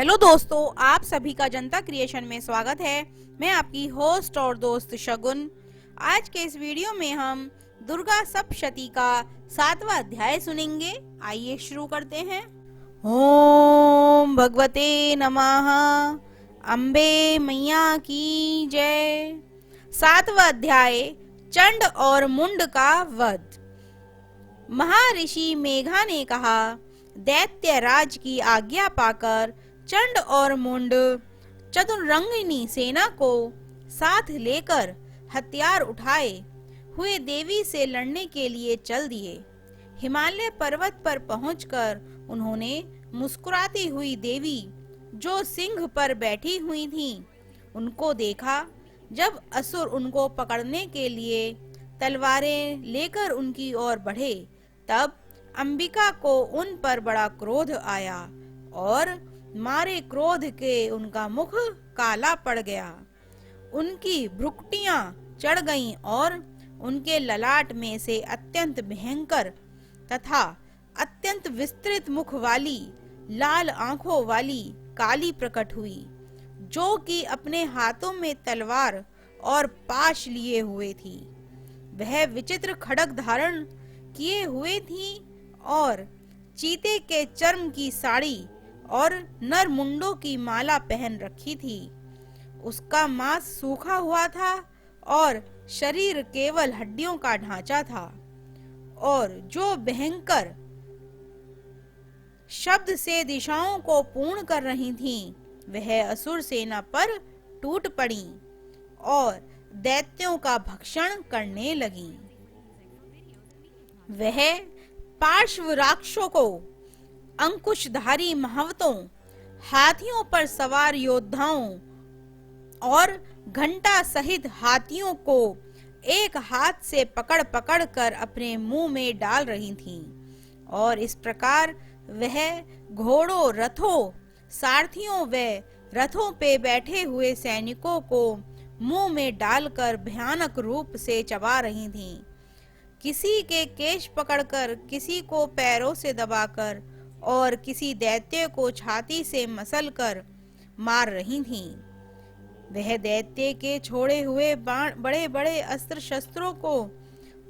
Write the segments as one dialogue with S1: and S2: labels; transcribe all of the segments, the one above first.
S1: Hello दोस्तों, आप सभी का जनता क्रिएशन में स्वागत है। मैं आपकी होस्ट और दोस्त शगुन। आज के इस वीडियो में हम दुर्गा सप्तशती का 7वां अध्याय सुनेंगे। आइए शुरू करते हैं। ओम भगवते नमः। अम्बे मैया की जय। 7वां अध्याय, चंड और मुंड का वध। महर्षि मेघा ने कहा, दैत्य राज की आज्ञा पाकर चंड और मुंड चतुरंगिनी सेना को साथ लेकर हथियार उठाए हुए देवी से लड़ने के लिए चल दिए। हिमालय पर्वत पर पहुंचकर उन्होंने मुस्कुराती हुई देवी जो सिंह पर बैठी हुई थीं, उनको देखा। जब असुर उनको पकड़ने के लिए तलवारें लेकर उनकी ओर बढ़े, तब अंबिका को उन पर बड़ा क्रोध आया और मारे क्रोध के उनका मुख काला पड़ गया। उनकी भ्रुकुटियां चढ़ गईं और उनके ललाट में से अत्यंत भयंकर तथा अत्यंत विस्तृत मुख वाली लाल आंखों वाली काली प्रकट हुई, जो कि अपने हाथों में तलवार और पाश लिए हुए थी। वह विचित्र खड्ग धारण किए हुए थी और चीते के चर्म की साड़ी और नर मुंडों की माला पहन रखी थी। उसका मांस सूखा हुआ था और शरीर केवल हड्डियों का ढांचा था, और जो भयंकर शब्द से दिशाओं को पूर्ण कर रही थीं, वह असुर सेना पर टूट पड़ी और दैत्यों का भक्षण करने लगी। वह पार्श्व राक्षसों को, अंकुशधारी महावतों, हाथियों पर सवार योद्धाओं और घंटा सहित हाथियों को एक हाथ से पकड़ पकड़ कर अपने मुंह में डाल रही थीं, और इस प्रकार वह घोड़ों, रथों, सारथियों व रथों पे बैठे हुए सैनिकों को मुंह में डालकर भयानक रूप से चबा रही थीं। किसी के केश पकड़कर, किसी को पैरों से दबाकर और किसी दैत्य को छाती से मसलकर मार रही थीं। वह दैत्य के छोड़े हुए बड़े बड़े अस्त्र शस्त्रों को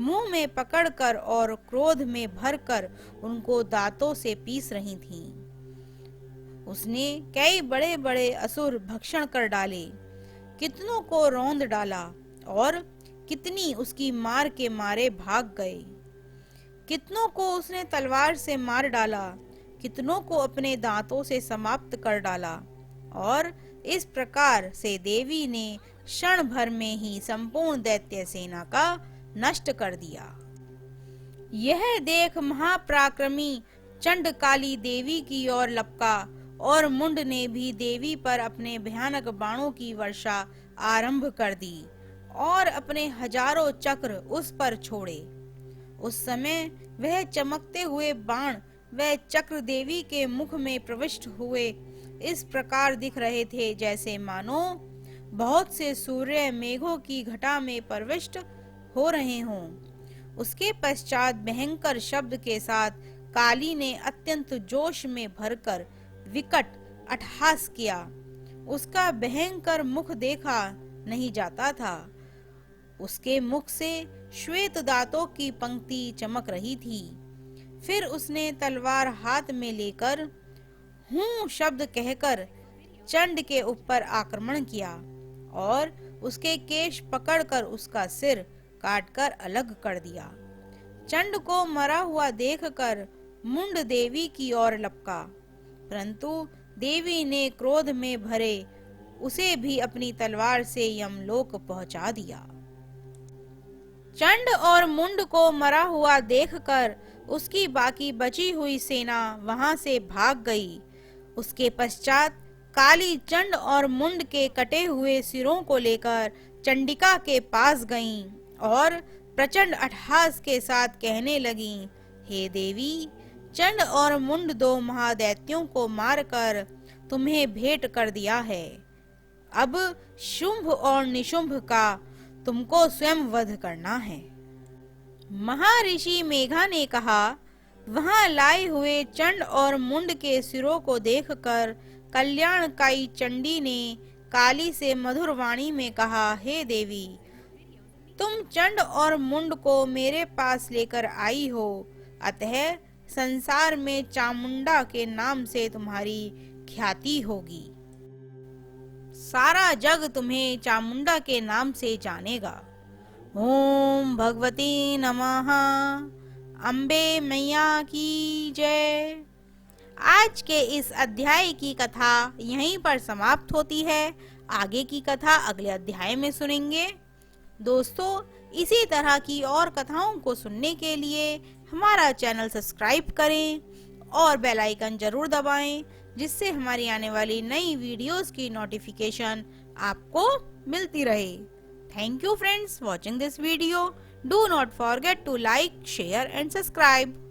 S1: मुंह में पकड़कर और क्रोध में भरकर उनको दांतों से पीस रही थीं। उसने कई बड़े बड़े असुर भक्षण कर डाले, कितनों को रौंद डाला और कितनी उसकी मार के मारे भाग गए। कितनों को उसने तलवार से मार डाला, कितनों को अपने दांतों से समाप्त कर डाला, और इस प्रकार से देवी ने क्षण भर में ही संपूर्ण दैत्य सेना का नष्ट कर दिया। यह देख महापराक्रमी चंड काली देवी की ओर लपका और मुंड ने भी देवी पर अपने भयानक बाणों की वर्षा आरंभ कर दी और अपने हजारों चक्र उस पर छोड़े। उस समय वह चमकते हुए बाण वह चक्र देवी के मुख में प्रविष्ट हुए इस प्रकार दिख रहे थे, जैसे मानो बहुत से सूर्य मेघों की घटा में प्रविष्ट हो रहे हों। उसके पश्चात भयंकर शब्द के साथ काली ने अत्यंत जोश में भरकर विकट अट्टहास किया। उसका भयंकर मुख देखा नहीं जाता था। उसके मुख से श्वेत दांतों की पंक्ति चमक रही थी। फिर उसने तलवार हाथ में लेकर हूं शब्द कहकर चंड के ऊपर आक्रमण किया और उसके केश पकड़कर उसका सिर काटकर अलग कर दिया। चंड को मरा हुआ देखकर मुंड देवी की ओर लपका, परंतु देवी ने क्रोध में भरे उसे भी अपनी तलवार से यमलोक पहुंचा दिया। चंड और मुंड को मरा हुआ देखकर उसकी बाकी बची हुई सेना वहां से भाग गई। उसके पश्चात काली चंड और मुंड के कटे हुए सिरों को लेकर चंडिका के पास गईं और प्रचंड अट्टहास के साथ कहने लगीं, हे देवी, चंड और मुंड दो महादैत्यों को मारकर तुम्हें भेंट कर दिया है। अब शुंभ और निशुंभ का तुमको स्वयं वध करना है। महर्षि मेघा ने कहा, वहां लाए हुए चंड और मुंड के सिरों को देखकर कल्याणकाई चंडी ने काली से मधुर वाणी में कहा, हे देवी, तुम चंड और मुंड को मेरे पास लेकर आई हो, अतः संसार में चामुंडा के नाम से तुम्हारी ख्याति होगी। सारा जग तुम्हें चामुंडा के नाम से जानेगा। ओम भगवती नमः। अम्बे मैया की जय। आज के इस अध्याय की कथा यहीं पर समाप्त होती है। आगे की कथा अगले अध्याय में सुनेंगे। दोस्तों, इसी तरह की और कथाओं को सुनने के लिए हमारा चैनल सब्सक्राइब करें और बेल आइकन जरूर दबाएं, जिससे हमारी आने वाली नई वीडियोस की नोटिफिकेशन आपको मिलती रहे। Thank you friends watching this video. Do not forget to like, share and subscribe.